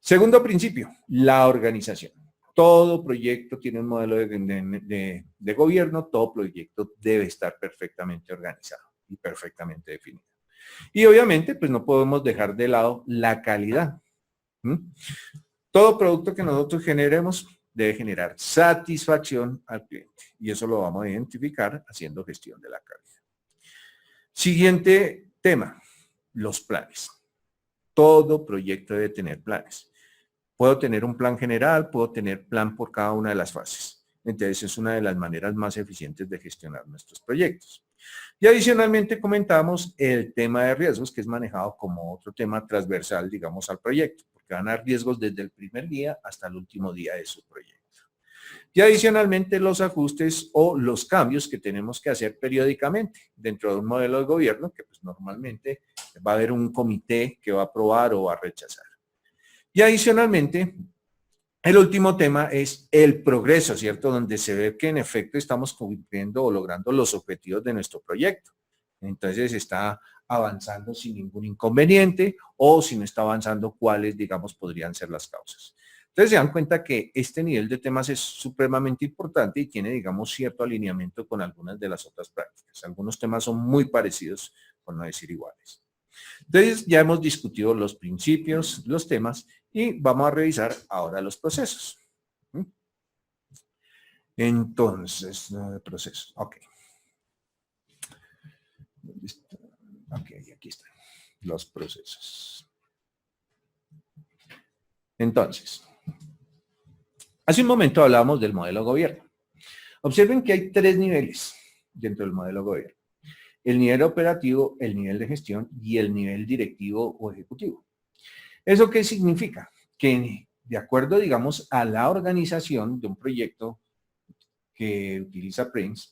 Segundo principio, la organización. Todo proyecto tiene un modelo de gobierno, todo proyecto debe estar perfectamente organizado y perfectamente definido. Y obviamente, pues no podemos dejar de lado la calidad. Todo producto que nosotros generemos debe generar satisfacción al cliente y eso lo vamos a identificar haciendo gestión de la calidad. Siguiente tema, los planes. Todo proyecto debe tener planes. Puedo tener un plan general, puedo tener plan por cada una de las fases. Entonces es una de las maneras más eficientes de gestionar nuestros proyectos. Y adicionalmente comentamos el tema de riesgos, que es manejado como otro tema transversal, digamos, al proyecto, porque van a haber riesgos desde el primer día hasta el último día de su proyecto. Y adicionalmente los ajustes o los cambios que tenemos que hacer periódicamente dentro de un modelo de gobierno, que pues normalmente va a haber un comité que va a aprobar o va a rechazar. Y adicionalmente, el último tema es el progreso, ¿cierto? Donde se ve que en efecto estamos cumpliendo o logrando los objetivos de nuestro proyecto. Entonces está avanzando sin ningún inconveniente o si no está avanzando, cuáles, digamos, podrían ser las causas. Entonces se dan cuenta que este nivel de temas es supremamente importante y tiene, digamos, cierto alineamiento con algunas de las otras prácticas. Algunos temas son muy parecidos, por no decir iguales. Entonces ya hemos discutido los principios, los temas y vamos a revisar ahora los procesos. Entonces, procesos, ok. Ok, aquí están los procesos. Entonces, hace un momento hablábamos del modelo de gobierno. Observen que hay 3 niveles dentro del modelo de gobierno. El nivel operativo, el nivel de gestión y el nivel directivo o ejecutivo. ¿Eso qué significa? Que de acuerdo, digamos, a la organización de un proyecto que utiliza Prince,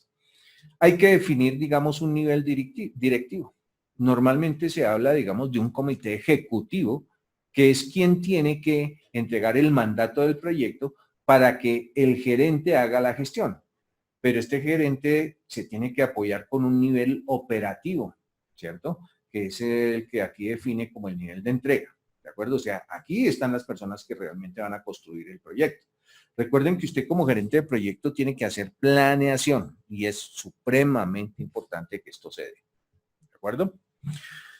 hay que definir, digamos, un nivel directivo. normalmente se habla, digamos, de un comité ejecutivo, que es quien tiene que entregar el mandato del proyecto para que el gerente haga la gestión. Pero este gerente se tiene que apoyar con un nivel operativo, ¿cierto? Que es el que aquí define como el nivel de entrega, ¿de acuerdo? O sea, aquí están las personas que realmente van a construir el proyecto. Recuerden que usted como gerente de proyecto tiene que hacer planeación y es supremamente importante que esto se dé, ¿de acuerdo?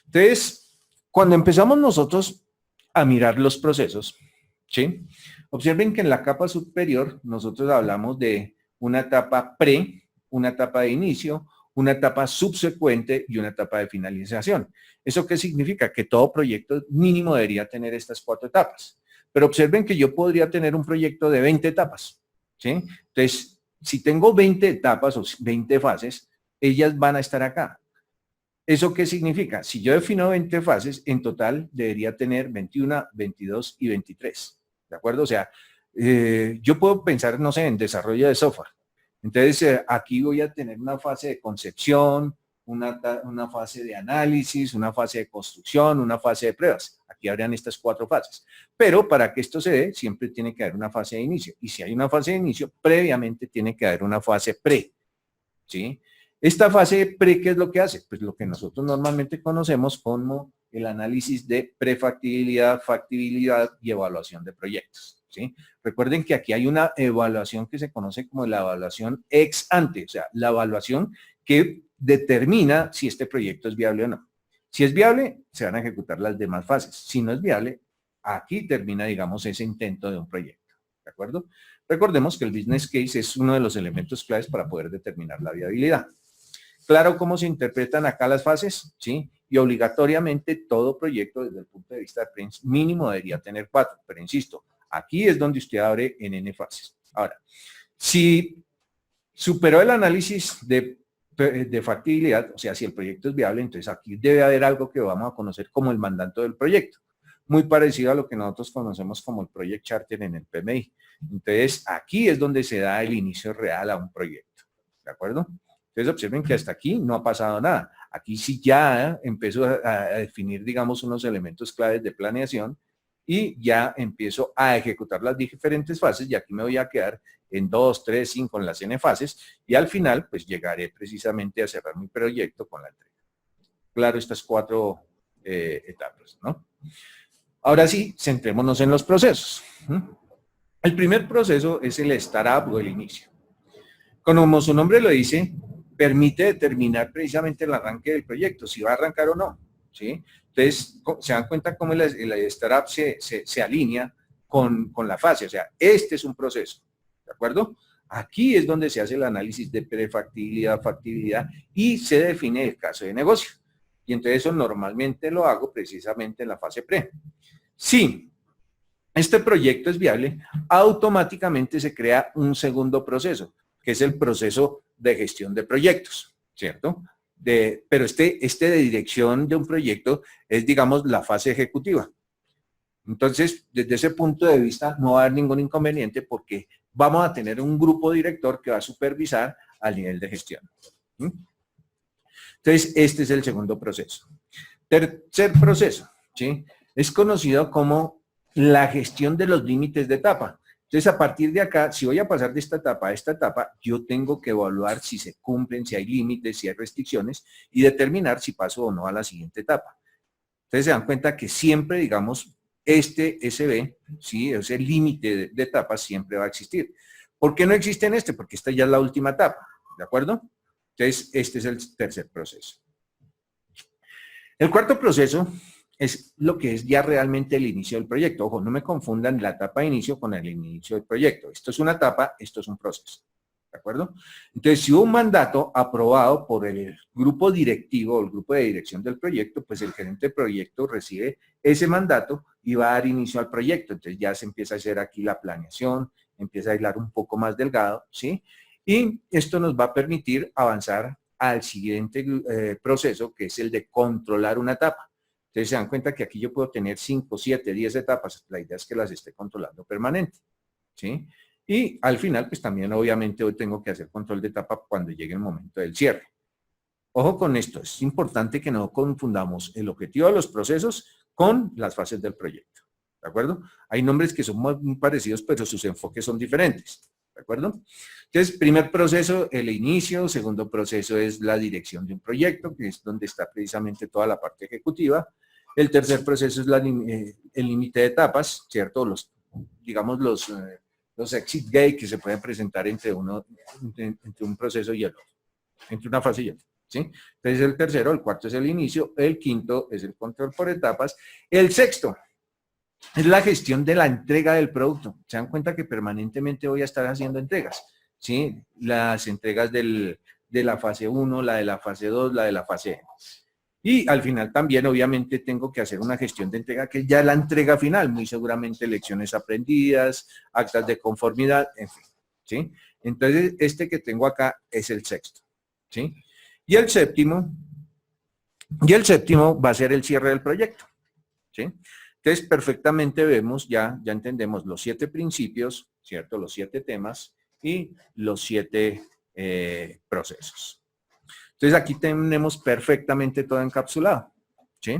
Entonces, cuando empezamos nosotros a mirar los procesos, ¿sí? Observen que en la capa superior nosotros hablamos de una etapa pre, una etapa de inicio, una etapa subsecuente y una etapa de finalización. ¿Eso qué significa? Que todo proyecto mínimo debería tener estas 4 etapas. Pero observen que yo podría tener un proyecto de 20 etapas, ¿sí? Entonces, si tengo 20 etapas o 20 fases, ellas van a estar acá. ¿Eso qué significa? Si yo defino 20 fases, en total debería tener 21, 22 y 23. ¿De acuerdo? O sea, yo puedo pensar, no sé, en desarrollo de software. Entonces, aquí voy a tener una fase de concepción, una fase de análisis, una fase de construcción, una fase de pruebas. Aquí habrían estas 4 fases. Pero para que esto se dé, siempre tiene que haber una fase de inicio. Y si hay una fase de inicio, previamente tiene que haber una fase pre. ¿Sí? Esta fase pre, ¿qué es lo que hace? Pues lo que nosotros normalmente conocemos como el análisis de prefactibilidad, factibilidad y evaluación de proyectos, ¿sí? Recuerden que aquí hay una evaluación que se conoce como la evaluación ex ante, o sea, la evaluación que determina si este proyecto es viable o no. Si es viable, se van a ejecutar las demás fases. Si no es viable, aquí termina, digamos, ese intento de un proyecto, ¿de acuerdo? Recordemos que el business case es uno de los elementos claves para poder determinar la viabilidad. Claro cómo se interpretan acá las fases, ¿sí? Y obligatoriamente todo proyecto desde el punto de vista de Prince mínimo debería tener 4, pero insisto, aquí es donde usted abre en N fases. Ahora, si superó el análisis de factibilidad, o sea, si el proyecto es viable, entonces aquí debe haber algo que vamos a conocer como el mandato del proyecto, muy parecido a lo que nosotros conocemos como el Project Charter en el PMI. Entonces, aquí es donde se da el inicio real a un proyecto, ¿de acuerdo? Entonces, observen que hasta aquí no ha pasado nada. Aquí sí ya empezó a definir, digamos, unos elementos claves de planeación y ya empiezo a ejecutar las diferentes fases y aquí me voy a quedar en 2, 3, 5 en las N fases y al final pues llegaré precisamente a cerrar mi proyecto con la entrega. Claro, estas 4 etapas, ¿no? Ahora sí, centrémonos en los procesos. El primer proceso es el startup o el inicio. Como su nombre lo dice, permite determinar precisamente el arranque del proyecto, si va a arrancar o no, ¿sí? Entonces, se dan cuenta cómo el startup se alinea con la fase, o sea, este es un proceso, ¿de acuerdo? Aquí es donde se hace el análisis de prefactibilidad, factibilidad y se define el caso de negocio. Y entonces eso normalmente lo hago precisamente en la fase pre. Si este proyecto es viable, automáticamente se crea un segundo proceso, que es el proceso de gestión de proyectos, ¿cierto? Pero este de dirección de un proyecto es, digamos, la fase ejecutiva. Entonces, desde ese punto de vista, no va a haber ningún inconveniente porque vamos a tener un grupo director que va a supervisar al nivel de gestión. Entonces, este es el segundo proceso. Tercer proceso, ¿sí? Es conocido como la gestión de los límites de etapa. Entonces, a partir de acá, si voy a pasar de esta etapa a esta etapa, yo tengo que evaluar si se cumplen, si hay límites, si hay restricciones y determinar si paso o no a la siguiente etapa. Entonces, se dan cuenta que siempre, digamos, este SB, ¿sí? Ese límite de etapas siempre va a existir. ¿Por qué no existe en este? Porque esta ya es la última etapa, ¿de acuerdo? Entonces, este es el tercer proceso. El cuarto proceso es lo que es ya realmente el inicio del proyecto. Ojo, no me confundan la etapa de inicio con el inicio del proyecto. Esto es una etapa, esto es un proceso. ¿De acuerdo? Entonces, si hubo un mandato aprobado por el grupo directivo o el grupo de dirección del proyecto, pues el gerente de proyecto recibe ese mandato y va a dar inicio al proyecto. Entonces, ya se empieza a hacer aquí la planeación, empieza a hilar un poco más delgado, ¿sí? Y esto nos va a permitir avanzar al siguiente proceso, que es el de controlar una etapa. Entonces se dan cuenta que aquí yo puedo tener 5, 7, 10 etapas. La idea es que las esté controlando permanente, ¿sí? Y al final, pues también obviamente hoy tengo que hacer control de etapa cuando llegue el momento del cierre. Ojo con esto, es importante que no confundamos el objetivo de los procesos con las fases del proyecto, ¿de acuerdo? Hay nombres que son muy parecidos, pero sus enfoques son diferentes, ¿de acuerdo? Entonces, primer proceso, el inicio. Segundo proceso es la dirección de un proyecto, que es donde está precisamente toda la parte ejecutiva. El tercer proceso es el límite de etapas, ¿cierto? Digamos, los exit gate que se pueden presentar entre un proceso y el otro, entre una fase y otra, ¿sí? Entonces, el tercero, el cuarto es el inicio, el quinto es el control por etapas, el sexto es la gestión de la entrega del producto. Se dan cuenta que permanentemente voy a estar haciendo entregas, ¿sí? Las entregas de la fase 1, la de la fase 2, la de la fase N. Y al final también, obviamente, tengo que hacer una gestión de entrega, que es ya la entrega final, muy seguramente lecciones aprendidas, actas de conformidad, en fin, ¿sí? Entonces, este que tengo acá es el sexto, ¿sí? Y el séptimo va a ser el cierre del proyecto, ¿sí? Entonces, perfectamente vemos, ya entendemos los 7 principios, ¿cierto? Los 7 temas y los 7 procesos. Entonces, aquí tenemos perfectamente todo encapsulado, ¿sí?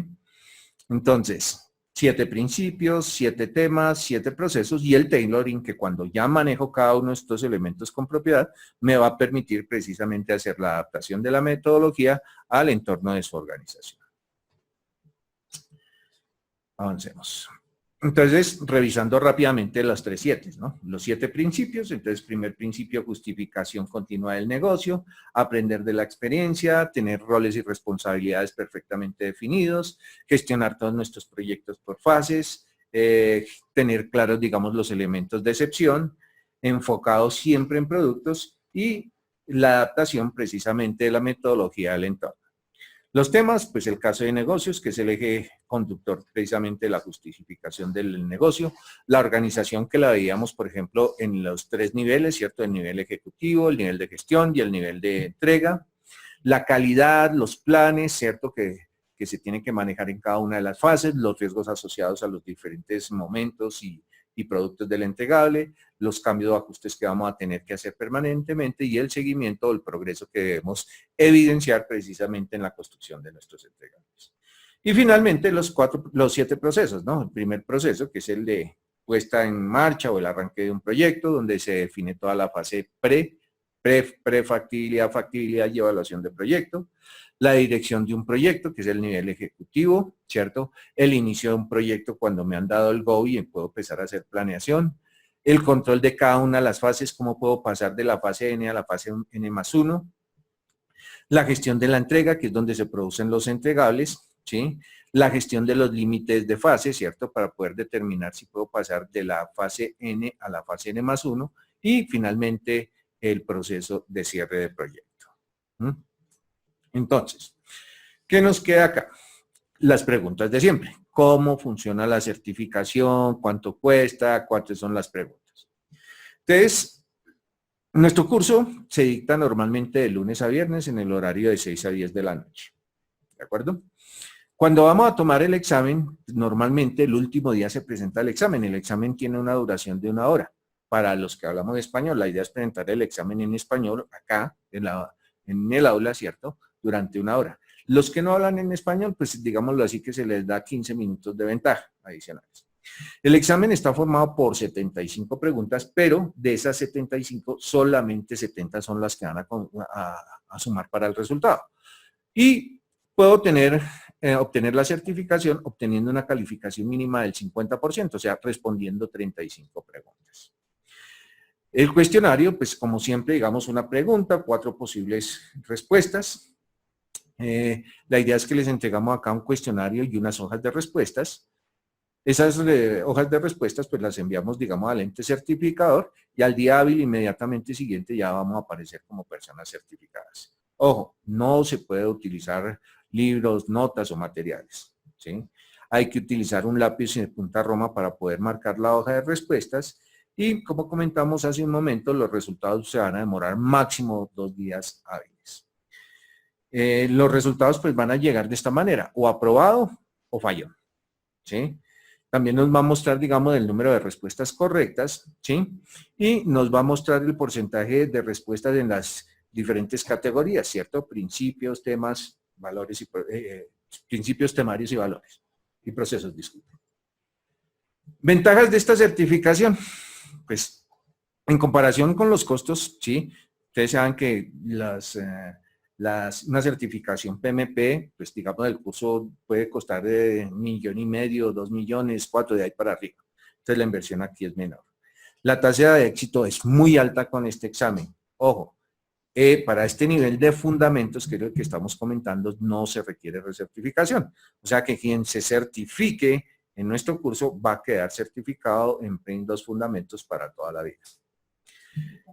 Entonces, 7 principios, 7 temas, 7 procesos y el tailoring, que cuando ya manejo cada uno de estos elementos con propiedad, me va a permitir precisamente hacer la adaptación de la metodología al entorno de su organización. Avancemos. Entonces, revisando rápidamente los 3 7, ¿no? Los 7 principios. Entonces, primer principio, justificación continua del negocio, aprender de la experiencia, tener roles y responsabilidades perfectamente definidos, gestionar todos nuestros proyectos por fases, tener claros, digamos, los elementos de excepción, enfocados siempre en productos y la adaptación precisamente de la metodología del entorno. Los temas, pues el caso de negocios, que es el eje conductor precisamente de la justificación del negocio, la organización que la veíamos, por ejemplo, en los 3 niveles, ¿cierto? El nivel ejecutivo, el nivel de gestión y el nivel de entrega, la calidad, los planes, ¿cierto? Que se tienen que manejar en cada una de las fases, los riesgos asociados a los diferentes momentos y productos del entregable, los cambios o ajustes que vamos a tener que hacer permanentemente y el seguimiento o el progreso que debemos evidenciar precisamente en la construcción de nuestros entregables. Y finalmente los 7 procesos, ¿no? El primer proceso, que es el de puesta en marcha o el arranque de un proyecto, donde se define toda la fase prefactibilidad, factibilidad y evaluación de proyecto. La dirección de un proyecto, que es el nivel ejecutivo, ¿cierto? El inicio de un proyecto cuando me han dado el go y puedo empezar a hacer planeación. El control de cada una de las fases, cómo puedo pasar de la fase N a la fase N+1. La gestión de la entrega, que es donde se producen los entregables, ¿sí? La gestión de los límites de fase, ¿cierto? Para poder determinar si puedo pasar de la fase N a la fase N+1. Y finalmente, el proceso de cierre de proyecto. Entonces, ¿qué nos queda acá? Las preguntas de siempre. ¿Cómo funciona la certificación? ¿Cuánto cuesta? ¿Cuántas son las preguntas? Entonces, nuestro curso se dicta normalmente de lunes a viernes en el horario de 6 a 10 de la noche. ¿De acuerdo? Cuando vamos a tomar el examen, normalmente el último día se presenta el examen. El examen tiene una duración de 1 hora. Para los que hablamos español, la idea es presentar el examen en español acá, en el aula, ¿cierto? Durante 1 hora. Los que no hablan en español, pues digámoslo así, que se les da 15 minutos de ventaja adicionales. El examen está formado por 75 preguntas, pero de esas 75, solamente 70 son las que van a sumar para el resultado. Y puedo obtener la certificación obteniendo una calificación mínima del 50%, o sea, respondiendo 35 preguntas. El cuestionario, pues como siempre, digamos una pregunta, 4 posibles respuestas. La idea es que les entregamos acá un cuestionario y unas hojas de respuestas. Esas hojas de respuestas pues las enviamos, digamos, al ente certificador y al día hábil inmediatamente siguiente ya vamos a aparecer como personas certificadas. Ojo, no se puede utilizar libros, notas o materiales, ¿sí? Hay que utilizar un lápiz de punta roma para poder marcar la hoja de respuestas y como comentamos hace un momento, los resultados se van a demorar máximo 2 días hábiles. Los resultados pues van a llegar de esta manera, o aprobado o falló, ¿sí? También nos va a mostrar, digamos, el número de respuestas correctas, ¿sí? Y nos va a mostrar el porcentaje de respuestas en las diferentes categorías, ¿cierto? Principios, temas, valores y principios, temarios y valores y procesos, disculpen. Ventajas de esta certificación, pues en comparación con los costos, sí, ustedes saben que una certificación PMP, pues digamos el curso puede costar de 1,5 millones, 2 millones, 4 de ahí para arriba. Entonces la inversión aquí es menor. La tasa de éxito es muy alta con este examen. Ojo, para este nivel de fundamentos, que es lo que estamos comentando, no se requiere recertificación. O sea que quien se certifique en nuestro curso va a quedar certificado en PRINCE 2 fundamentos para toda la vida.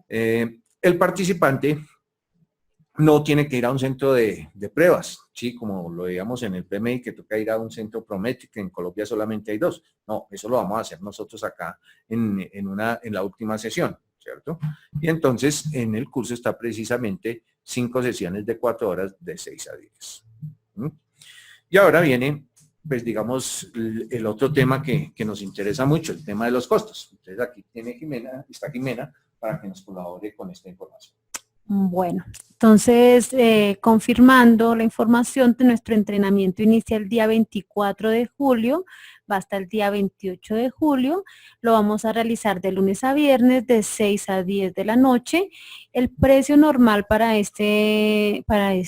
El participante no tiene que ir a un centro de pruebas, ¿sí? Como lo veíamos en el PMI, que toca ir a un centro Prometric, que en Colombia solamente hay 2. No, eso lo vamos a hacer nosotros acá en la última sesión, ¿cierto? Y entonces en el curso está precisamente 5 sesiones de 4 horas de 6 a 10. Y ahora viene, pues digamos, el otro tema que nos interesa mucho, el tema de los costos. Entonces aquí está Jimena para que nos colabore con esta información. Bueno, entonces, confirmando la información de nuestro entrenamiento inicia el día 24 de julio, va hasta el día 28 de julio, lo vamos a realizar de lunes a viernes de 6 a 10 de la noche. El precio normal para este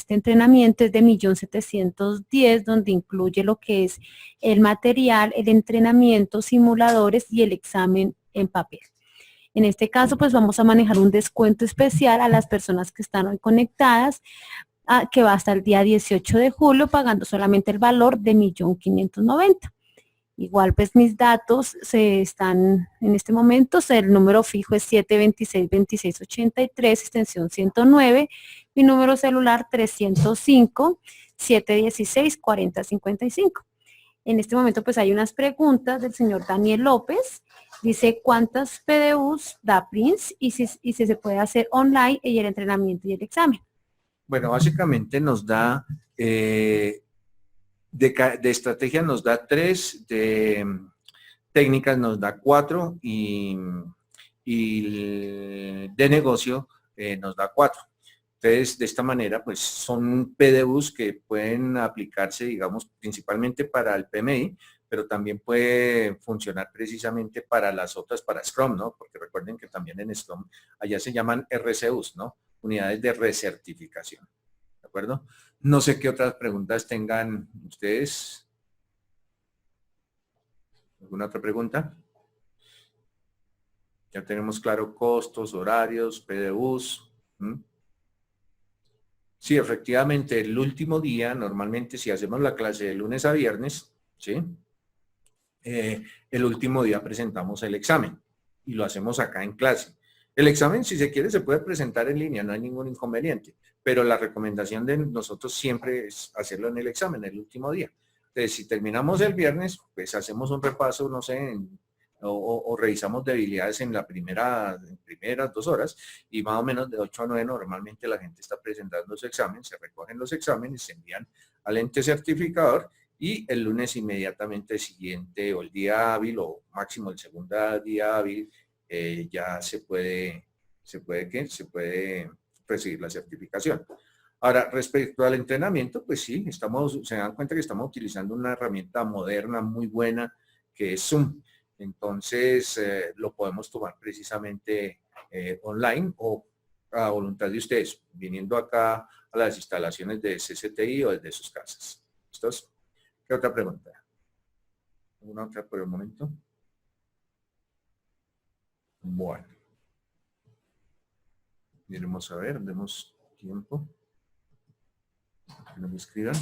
entrenamiento es de 1.710.000, donde incluye lo que es el material, el entrenamiento, simuladores y el examen en papel. En este caso, pues vamos a manejar un descuento especial a las personas que están hoy conectadas, que va hasta el día 18 de julio, pagando solamente el valor de 1.590.000. Igual, pues mis datos están en este momento, el número fijo es 726-2683, extensión 109, mi número celular 305-716-4055. En este momento pues hay unas preguntas del señor Daniel López. Dice, ¿cuántas PDUs da PRINCE y si se puede hacer online y el entrenamiento y el examen? Bueno, básicamente nos da, de estrategia nos da 3, de técnicas nos da 4 y de negocio nos da 4. Entonces, de esta manera, pues son PDUs que pueden aplicarse, digamos, principalmente para el PMI, pero también puede funcionar precisamente para las otras, para Scrum, ¿no? Porque recuerden que también en Scrum, allá se llaman RCUs, ¿no? Unidades de recertificación, ¿de acuerdo? No sé qué otras preguntas tengan ustedes. ¿Alguna otra pregunta? Ya tenemos claro costos, horarios, PDUs. Sí, efectivamente, el último día, normalmente si hacemos la clase de lunes a viernes, ¿sí? El último día presentamos el examen y lo hacemos acá en clase. El examen, si se quiere, se puede presentar en línea, no hay ningún inconveniente, pero la recomendación de nosotros siempre es hacerlo en el examen, el último día. Entonces, si terminamos el viernes, pues hacemos un repaso, no sé, o revisamos debilidades en las primeras 2 horas y más o menos de 8 a 9 normalmente la gente está presentando su examen, se recogen los exámenes, se envían al ente certificador y el lunes inmediatamente siguiente o el día hábil o máximo el segundo día hábil ya se puede recibir la certificación. Ahora, respecto al entrenamiento, pues sí, se dan cuenta que estamos utilizando una herramienta moderna muy buena que es Zoom. Entonces, lo podemos tomar precisamente online o a voluntad de ustedes, viniendo acá a las instalaciones de CCTI o desde sus casas. ¿Listos? ¿Qué otra pregunta? ¿Alguna otra por el momento? Bueno. Miremos a ver, demos tiempo. Que no me escriban.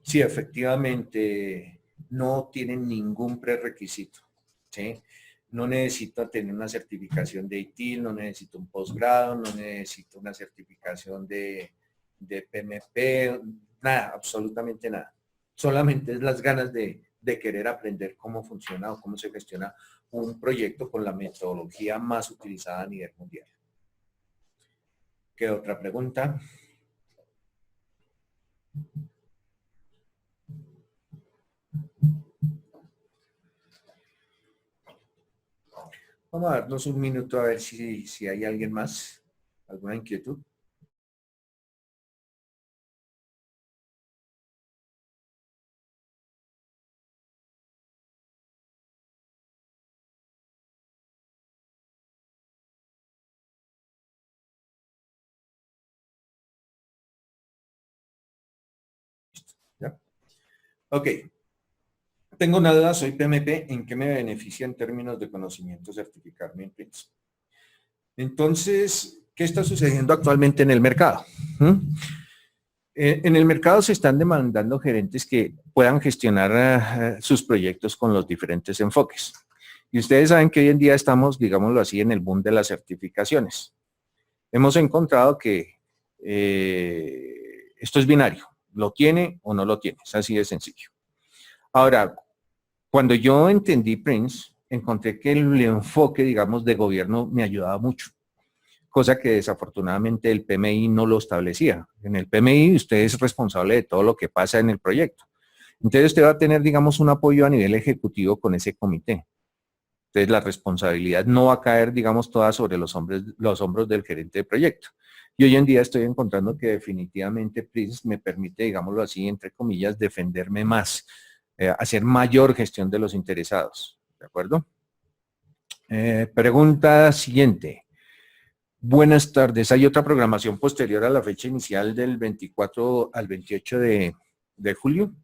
Sí, efectivamente, no tienen ningún prerequisito, ¿sí? No necesito tener una certificación de ITIL, no necesito un posgrado, no necesito una certificación de PMP, nada, absolutamente nada. Solamente es las ganas de querer aprender cómo funciona o cómo se gestiona un proyecto con la metodología más utilizada a nivel mundial. ¿Qué otra pregunta? Vamos a darnos un minuto a ver si hay alguien más, alguna inquietud. ¿Ya? Ok. Tengo una duda, soy PMP, ¿en qué me beneficia en términos de conocimiento certificarme en PRINCE? Entonces, ¿qué está sucediendo actualmente en el mercado? En el mercado se están demandando gerentes que puedan gestionar sus proyectos con los diferentes enfoques. Y ustedes saben que hoy en día estamos, digámoslo así, en el boom de las certificaciones. Hemos encontrado que esto es binario, lo tiene o no lo tiene, es así de sencillo. Ahora, cuando yo entendí Prince, encontré que el enfoque, digamos, de gobierno me ayudaba mucho, cosa que desafortunadamente el PMI no lo establecía. En el PMI usted es responsable de todo lo que pasa en el proyecto. Entonces usted va a tener, digamos, un apoyo a nivel ejecutivo con ese comité. Entonces la responsabilidad no va a caer, digamos, toda sobre los hombros del gerente de proyecto. Y hoy en día estoy encontrando que definitivamente Prince me permite, digámoslo así, entre comillas, defenderme más, hacer mayor gestión de los interesados. ¿De acuerdo? Pregunta siguiente. Buenas tardes. ¿Hay otra programación posterior a la fecha inicial del 24 al 28 de julio?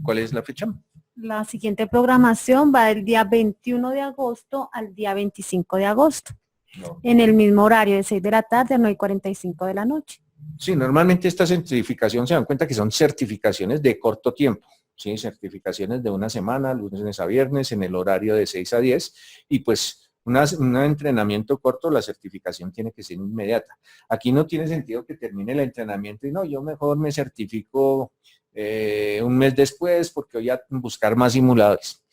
¿Cuál es la fecha? La siguiente programación va del día 21 de agosto al día 25 de agosto. No. En el mismo horario, de 6 de la tarde a 9:45 de la noche. Sí, normalmente esta certificación se dan cuenta que son certificaciones de corto tiempo. ¿Sí? Certificaciones de una semana, lunes a viernes, en el horario de 6 a 10. Y pues un entrenamiento corto, la certificación tiene que ser inmediata. Aquí no tiene sentido que termine el entrenamiento y no, yo mejor me certifico un mes después porque voy a buscar más simuladores.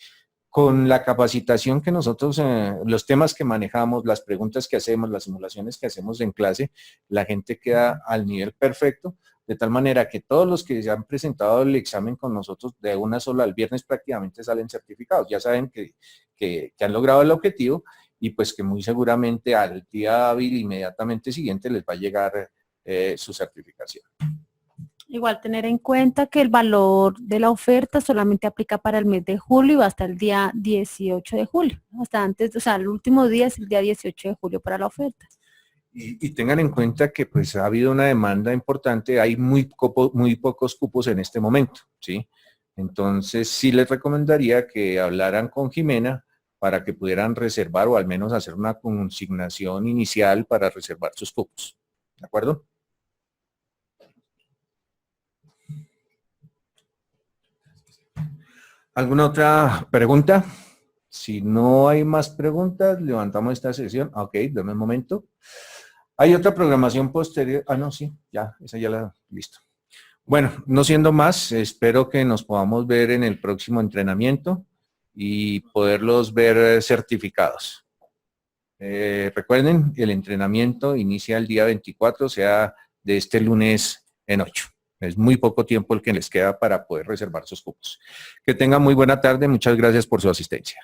Con la capacitación que nosotros, los temas que manejamos, las preguntas que hacemos, las simulaciones que hacemos en clase, la gente queda al nivel perfecto, de tal manera que todos los que se han presentado el examen con nosotros de una sola al viernes prácticamente salen certificados. Ya saben que han logrado el objetivo y pues que muy seguramente al día hábil inmediatamente siguiente les va a llegar su certificación. Igual tener en cuenta que el valor de la oferta solamente aplica para el mes de julio y va hasta el día 18 de julio. Hasta antes, o sea, el último día es el día 18 de julio para la oferta. Y tengan en cuenta que pues ha habido una demanda importante, hay muy pocos cupos en este momento, ¿sí? Entonces sí les recomendaría que hablaran con Jimena para que pudieran reservar o al menos hacer una consignación inicial para reservar sus cupos, ¿de acuerdo? ¿Alguna otra pregunta? Si no hay más preguntas, levantamos esta sesión. Ok, dame un momento. ¿Hay otra programación posterior? Ah, no, sí, ya, esa ya la, listo. Bueno, no siendo más, espero que nos podamos ver en el próximo entrenamiento y poderlos ver certificados. Recuerden, el entrenamiento inicia el día 24, o sea, de este lunes en 8. Es muy poco tiempo el que les queda para poder reservar sus cupos. Que tengan muy buena tarde. Muchas gracias por su asistencia.